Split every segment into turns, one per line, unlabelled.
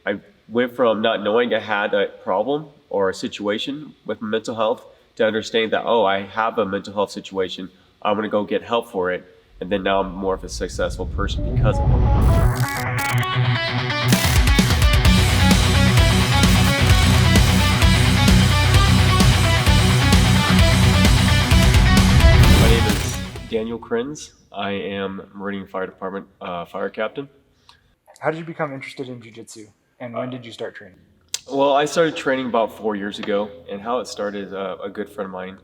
I went from not knowing I had a problem or a situation with my mental health to understanding that, oh, I have a mental health situation. I'm going to go get help for it. And then now I'm more of a successful person because of it. My name is Daniel Krenz. I am Meridian Fire Department fire captain.
How did you become interested in jiu-jitsu, and when did you start training?
Well, I started training about 4 years ago, and how it started is a good friend of mine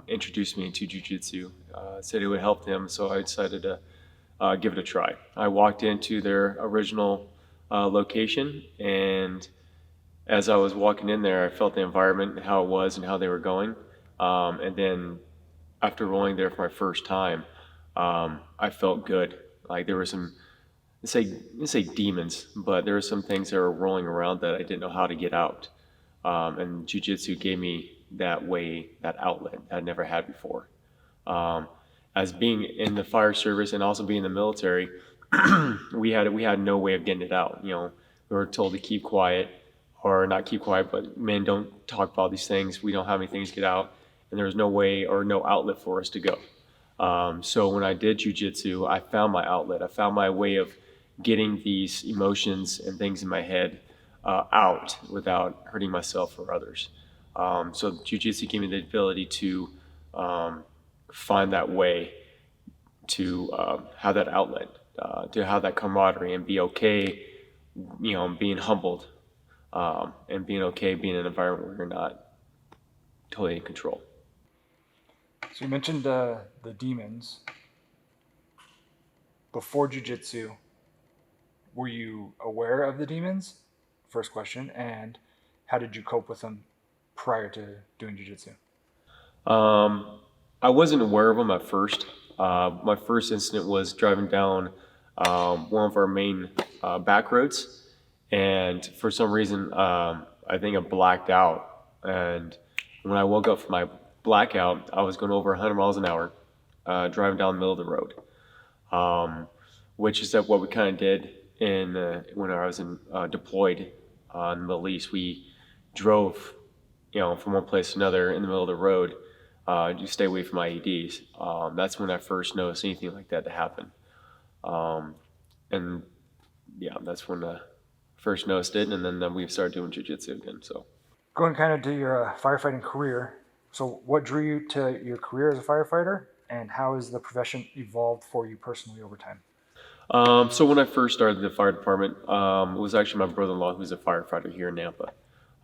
introduced me to jujitsu. Said it would help him, so I decided to give it a try. I walked into their original location, and as I was walking in there, I felt the environment and how it was and how they were going. And then after rolling there for my first time, I felt good. Like there were some let's say demons, but there were some things that were rolling around that I didn't know how to get out. And jujitsu gave me that way, that outlet that I never had before. Um, as being in the fire service and also being in the military, we had no way of getting it out. We were told to keep quiet, or not keep quiet, but men don't talk about these things. We don't have any things to get out, and there was no way or no outlet for us to go. So when I did jujitsu, I found my outlet. I found my way of getting these emotions and things in my head out without hurting myself or others. So jujitsu gave me the ability to um, find that way to have that outlet, to have that camaraderie and be okay, being humbled, and being okay being in an environment where you're not totally in control.
So you mentioned the demons before jiu-jitsu. Were you aware of the demons? First question, and how did you cope with them prior to doing jiu-jitsu?
Um, I wasn't aware of them at first. My first incident was driving down one of our main back roads, and for some reason, I think I blacked out. And when I woke up from my blackout, I was going over 100 miles an hour, driving down the middle of the road, which is that what we kind of did in when I was deployed in the Middle East. We drove, from one place to another in the middle of the road. You stay away from IEDs. That's when I first noticed anything like that to happen. Um, and yeah, that's when I first noticed it, and then we started doing jujitsu again. So,
Going kind of to your firefighting career. So what drew you to your career as a firefighter, and how has the profession evolved for you personally over time?
so when I first started the fire department, it was actually my brother-in-law who's a firefighter here in Nampa.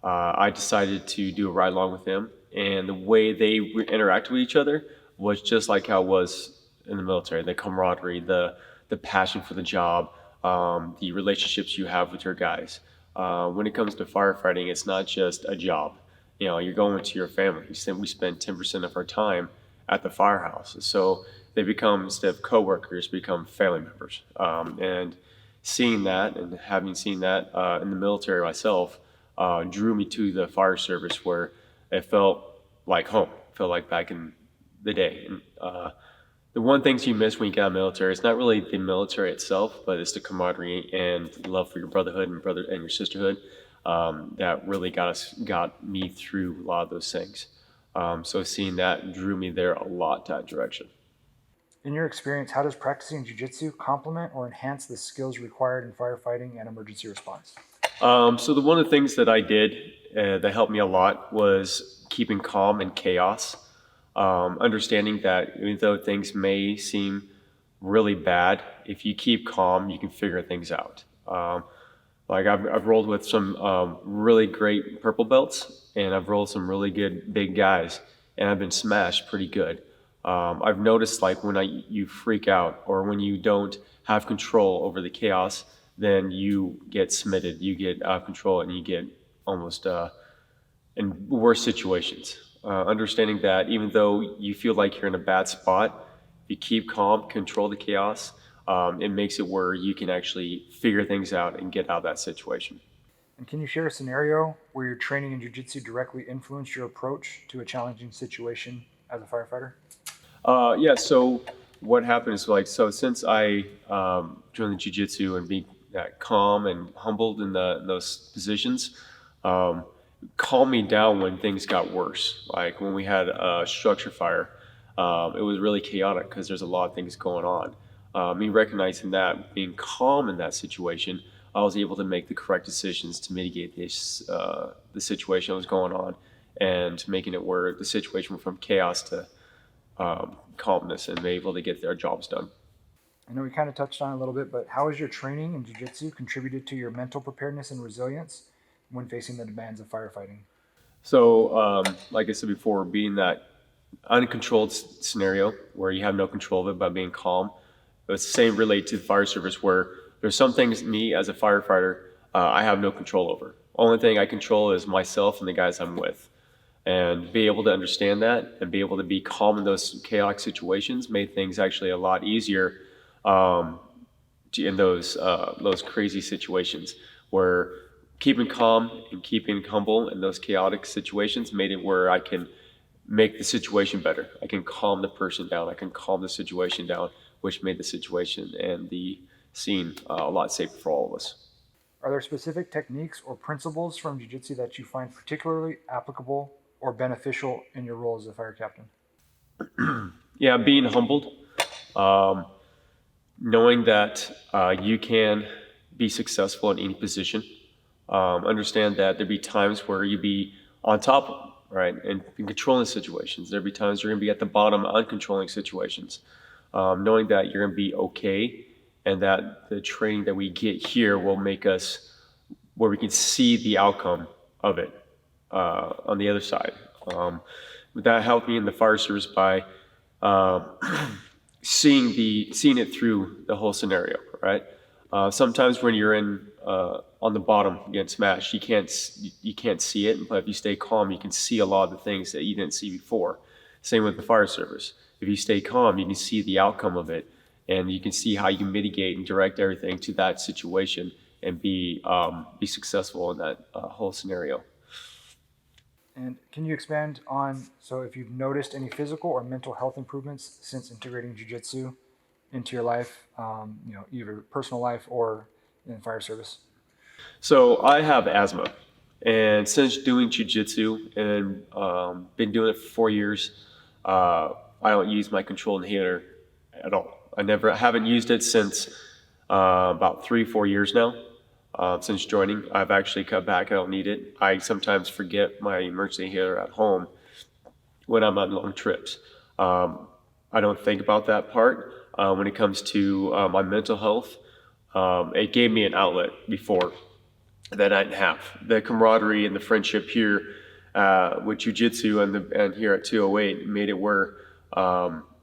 I decided to do a ride along with him, and the way they interact with each other was just like how it was in the military. The camaraderie, the passion for the job, the relationships you have with your guys. When it comes to firefighting, it's not just a job. You're going to your family. We spend 10% of our time at the firehouse, so they become, instead of coworkers, become family members. And seeing that and having seen that in the military myself drew me to the fire service, where it felt like home. It felt like back in the day. And the one things you miss when you get out of the military, it's not really the military itself, but it's the camaraderie and love for your brotherhood and your sisterhood that really got me through a lot of those things. So seeing that drew me there a lot, that direction.
In your experience, how does practicing jiu-jitsu complement or enhance the skills required in firefighting and emergency response?
So one of the things that I did that helped me a lot was keeping calm in chaos, understanding that even though things may seem really bad, if you keep calm, you can figure things out. Like I've rolled with some really great purple belts, and I've rolled some really good big guys, and I've been smashed pretty good. I've noticed like when you freak out or when you don't have control over the chaos, then you get submitted, you get out of control, and you get almost in worse situations. Understanding that even though you feel like you're in a bad spot, if you keep calm, control the chaos, it makes it where you can actually figure things out and get out of that situation.
And can you share a scenario where your training in jiu-jitsu directly influenced your approach to a challenging situation as a firefighter?
Yeah. So what happened is, like, so since I joined the jiu-jitsu and that calm and humbled in those positions, um, calmed me down when things got worse. Like when we had a structure fire, it was really chaotic because there's a lot of things going on. Me recognizing that, being calm in that situation, I was able to make the correct decisions to mitigate the situation that was going on, and making it where the situation went from chaos to calmness, and be able to get their jobs done.
I know we kind of touched on it a little bit, but how has your training in jiu-jitsu contributed to your mental preparedness and resilience when facing the demands of firefighting?
So, like I said before, being that uncontrolled scenario where you have no control of it by being calm, it's the same relate to the fire service where there's some things me as a firefighter I have no control over. Only thing I control is myself and the guys I'm with. And be able to understand that and be able to be calm in those chaotic situations made things actually a lot easier um, in those crazy situations where keeping calm and keeping humble in those chaotic situations made it where I can make the situation better. I can calm the person down. I can calm the situation down, which made the situation and the scene a lot safer for all of us.
Are there specific techniques or principles from jiu-jitsu that you find particularly applicable or beneficial in your role as a fire captain?
Yeah, being humbled, um, knowing that you can be successful in any position. Understand that there'd be times where you'd be on top, right, and controlling situations. There'd be times you're going to be at the bottom, uncontrolling situations. Knowing that you're going to be okay, and that the training that we get here will make us where we can see the outcome of it on the other side. Um, that helped me in the fire service by uh, seeing it through the whole scenario, right? Sometimes when you're in on the bottom getting smashed, you can't see it, but if you stay calm, you can see a lot of the things that you didn't see before. Same with the fire service. If you stay calm, you can see the outcome of it, and you can see how you mitigate and direct everything to that situation and be successful in that whole scenario.
And can you expand on so if you've noticed any physical or mental health improvements since integrating jiu-jitsu into your life, either personal life or in fire service?
So I have asthma, and since doing jujitsu and been doing it for 4 years, I don't use my control inhaler at all. Haven't used it since about 3 4 years now. Since joining, I've actually cut back. I don't need it. I sometimes forget my emergency inhaler at home when I'm on long trips. Um, I don't think about that part when it comes to my mental health. It gave me an outlet before that I didn't have. The camaraderie and the friendship here with jujitsu and here at 208 made it where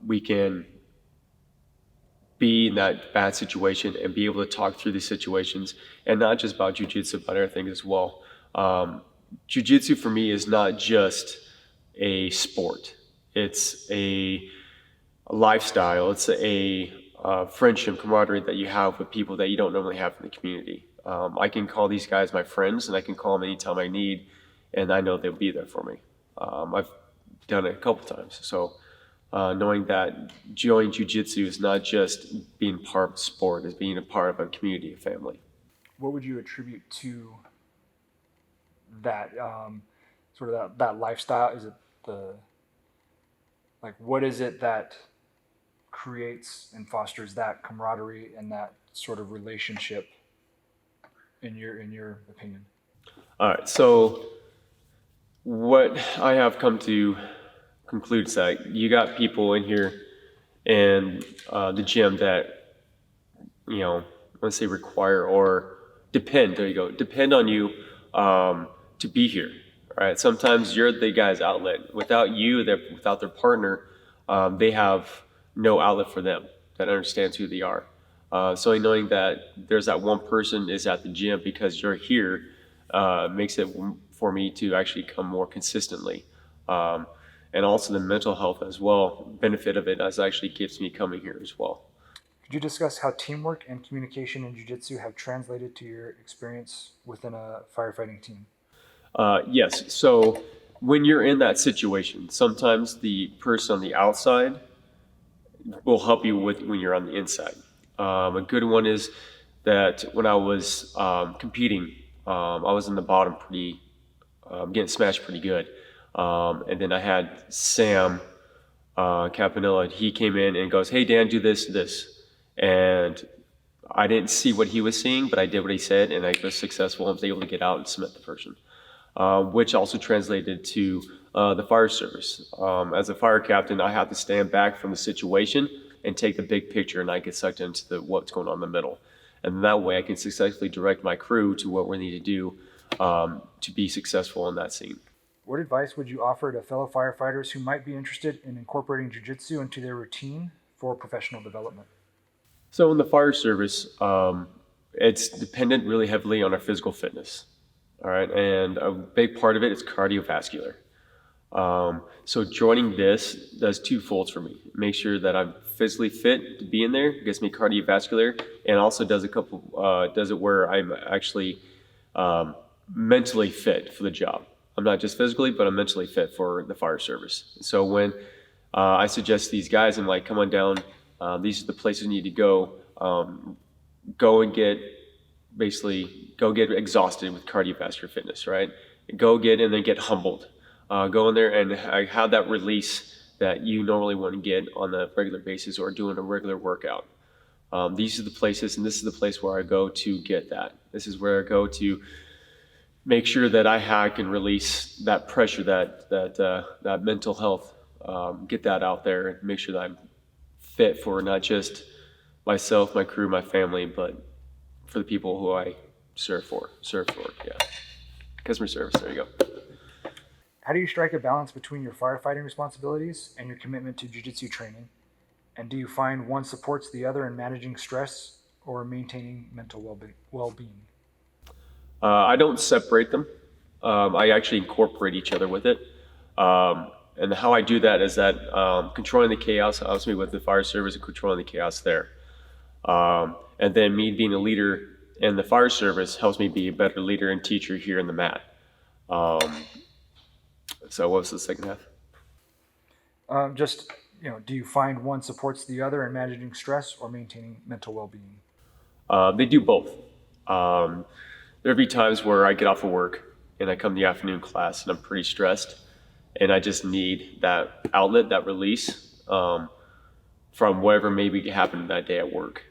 we can be in that bad situation and be able to talk through these situations, and not just about jujitsu, but other things as well. Jujitsu for me is not just a sport; it's a lifestyle. It's a friendship, camaraderie that you have with people that you don't normally have in the community. I can call these guys my friends, and I can call them anytime I need, and I know they'll be there for me. I've done it a couple times, so knowing that joining jujitsu is not just being part of the sport, it's being a part of a community, a family.
What would you attribute to that sort of that lifestyle? Is it the like what is it that creates and fosters that camaraderie and that sort of relationship in your opinion?
All right, so what I have come to conclude is that you got people in here in the gym that, let's say require or depend, there you go, depend on you to be here, right? Sometimes you're the guy's outlet. Without you, without their partner, they have no outlet for them that understands who they are. So knowing that there's that one person is at the gym because you're here makes it for me to actually come more consistently. And also the mental health as well, benefit of it as actually keeps me coming here as well.
Could you discuss how teamwork and communication in jiu-jitsu have translated to your experience within a firefighting team?
Yes, so when you're in that situation, sometimes the person on the outside will help you with when you're on the inside. A good one is that when I was competing, I was in the bottom pretty, getting smashed pretty good. And then I had Sam Campanella. He came in and goes, "Hey Dan, do this, this," and I didn't see what he was seeing, but I did what he said, and I was successful. I was able to get out and submit the person, which also translated to the fire service. As a fire captain, I have to stand back from the situation and take the big picture, and I get sucked into what's going on in the middle. And that way I can successfully direct my crew to what we need to do to be successful in that scene.
What advice would you offer to fellow firefighters who might be interested in incorporating jiu-jitsu into their routine for professional development?
So in the fire service, it's dependent really heavily on our physical fitness. All right, and a big part of it is cardiovascular. So joining this does twofolds for me. Make sure that I'm physically fit to be in there, gets me cardiovascular, and also does does it where I'm actually mentally fit for the job. I'm not just physically, but I'm mentally fit for the fire service. So when I suggest these guys, I'm like, come on down. These are the places you need to go. Go and go get exhausted with cardiovascular fitness, right? Go get and then get humbled. Go in there and have that release that you normally wouldn't get on a regular basis or doing a regular workout. These are the places, and this is the place where I go to get that. This is where I go to make sure that I can release that pressure, that mental health, get that out there, and make sure that I'm fit for not just myself, my crew, my family, but for the people who I serve for, yeah. Customer service, there you go.
How do you strike a balance between your firefighting responsibilities and your commitment to jiu-jitsu training? And do you find one supports the other in managing stress or maintaining mental well-being?
I don't separate them. I actually incorporate each other with it. And how I do that is that controlling the chaos helps me with the fire service and controlling the chaos there. And then me being a leader in the fire service helps me be a better leader and teacher here in the mat. So what was the second half?
Do you find one supports the other in managing stress or maintaining mental well-being?
They do both. There'll be times where I get off of work and I come to the afternoon class and I'm pretty stressed and I just need that outlet, that release from whatever maybe happened that day at work.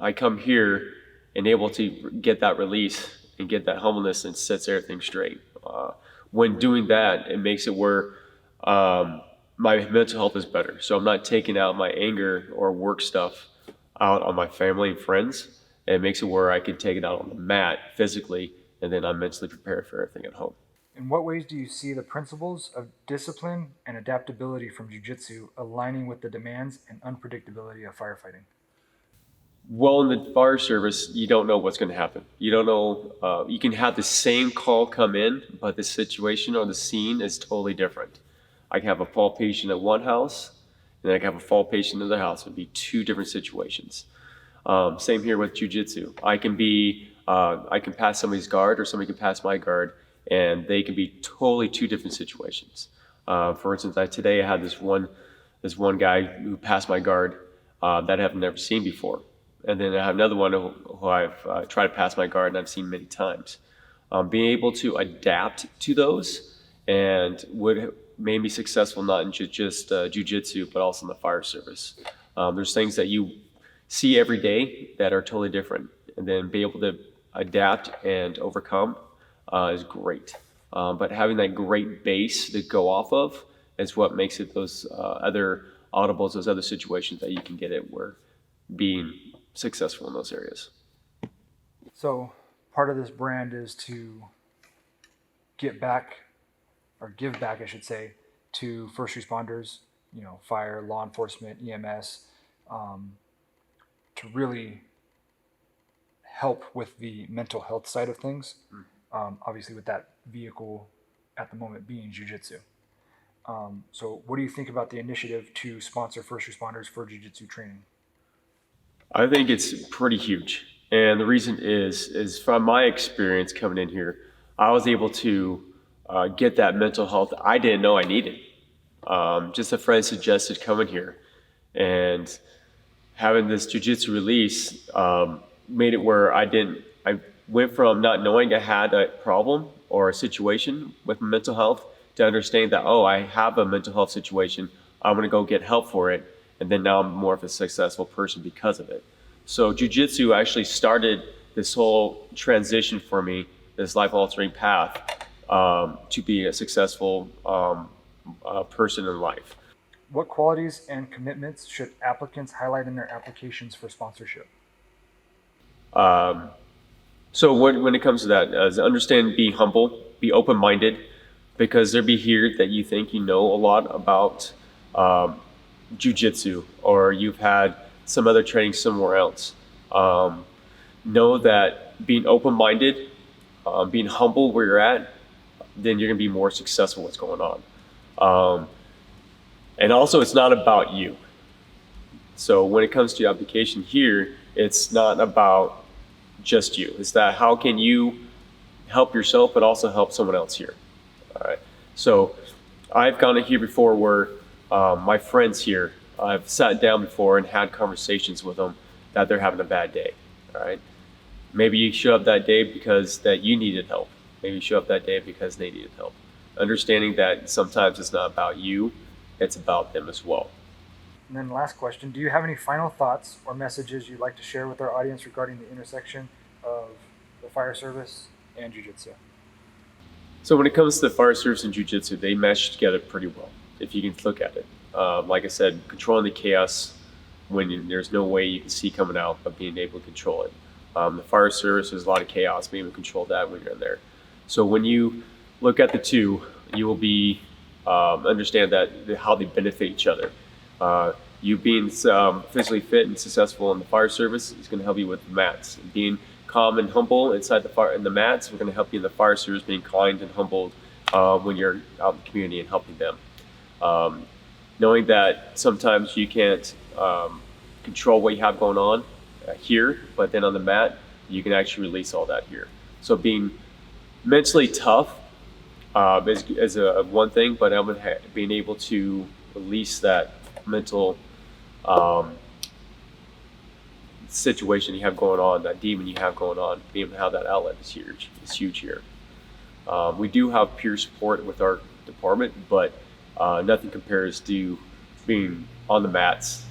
I come here and able to get that release and get that humbleness and sets everything straight. When doing that, it makes it where my mental health is better. So I'm not taking out my anger or work stuff out on my family and friends. It makes it where I can take it out on the mat physically, and then I'm mentally prepared for everything at home.
In what ways do you see the principles of discipline and adaptability from jiu-jitsu aligning with the demands and unpredictability of firefighting?
Well, in the fire service, you don't know what's going to happen. You don't know, you can have the same call come in, but the situation or the scene is totally different. I can have a fall patient at one house, and then I can have a fall patient at the house. It would be two different situations. Same here with jiu-jitsu. I can pass somebody's guard or somebody can pass my guard, and they can be totally two different situations. For instance, today I had this one guy who passed my guard that I've never seen before. And then I have another one who I've tried to pass my guard and I've seen many times. Being able to adapt to those and would made me successful not in just jiu-jitsu, but also in the fire service. There's things that you see every day that are totally different, and then be able to adapt and overcome is great. But having that great base to go off of is what makes it those other audibles, those other situations that you can get it where being successful in those areas.
So part of this brand is to give back, I should say, to first responders, fire, law enforcement, EMS, to really help with the mental health side of things. Obviously with that vehicle at the moment being jiu-jitsu. So what do you think about the initiative to sponsor first responders for jiu-jitsu training?
I think it's pretty huge. And the reason is from my experience coming in here, I was able to get that mental health I didn't know I needed. Just a friend suggested coming here and having this jiu-jitsu release made it where I went from not knowing I had a problem or a situation with my mental health to understanding that, oh, I have a mental health situation. I'm going to go get help for it. And then now I'm more of a successful person because of it. So jujitsu actually started this whole transition for me, this life altering path to be a successful person in life.
What qualities and commitments should applicants highlight in their applications for sponsorship?
Um, so when it comes to that, understand, be humble, be open minded, because there be here that you think you know a lot about um, jujitsu or you've had some other training somewhere else. Um, know that being open minded, being humble where you're at, then you're going to be more successful what's going on. Um, and also, it's not about you. So when it comes to your application here, it's not about just you. It's that how can you help yourself, but also help someone else here. All right. So I've gone in here before where my friends here, I've sat down before and had conversations with them that they're having a bad day. All right. Maybe you show up that day because that you needed help. Maybe you show up that day because they needed help. Understanding that sometimes it's not about you, it's about them as well.
And then last question, do you have any final thoughts or messages you'd like to share with our audience regarding the intersection of the fire service and jiu-jitsu?
So when it comes to the fire service and jujitsu, they mesh together pretty well, if you can look at it. Like I said, controlling the chaos when there's no way you can see coming out, but being able to control it. The fire service is a lot of chaos, being able to control that when you're in there. So when you look at the two, you will be understand that how they benefit each other. You being physically fit and successful in the fire service is going to help you with the mats. Being calm and humble inside the fire in the mats, we're going to help you in the fire service. Being kind and humbled when you're out in the community and helping them. Knowing that sometimes you can't control what you have going on here, but then on the mat you can actually release all that here. So being mentally tough is a one thing, but being able to release that mental situation you have going on, that demon you have going on, being able to have that outlet is huge. It's huge here. We do have peer support with our department, but nothing compares to being on the mats,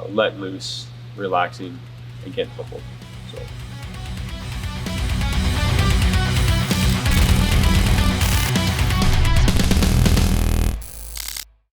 letting loose, relaxing, and getting humbled. So.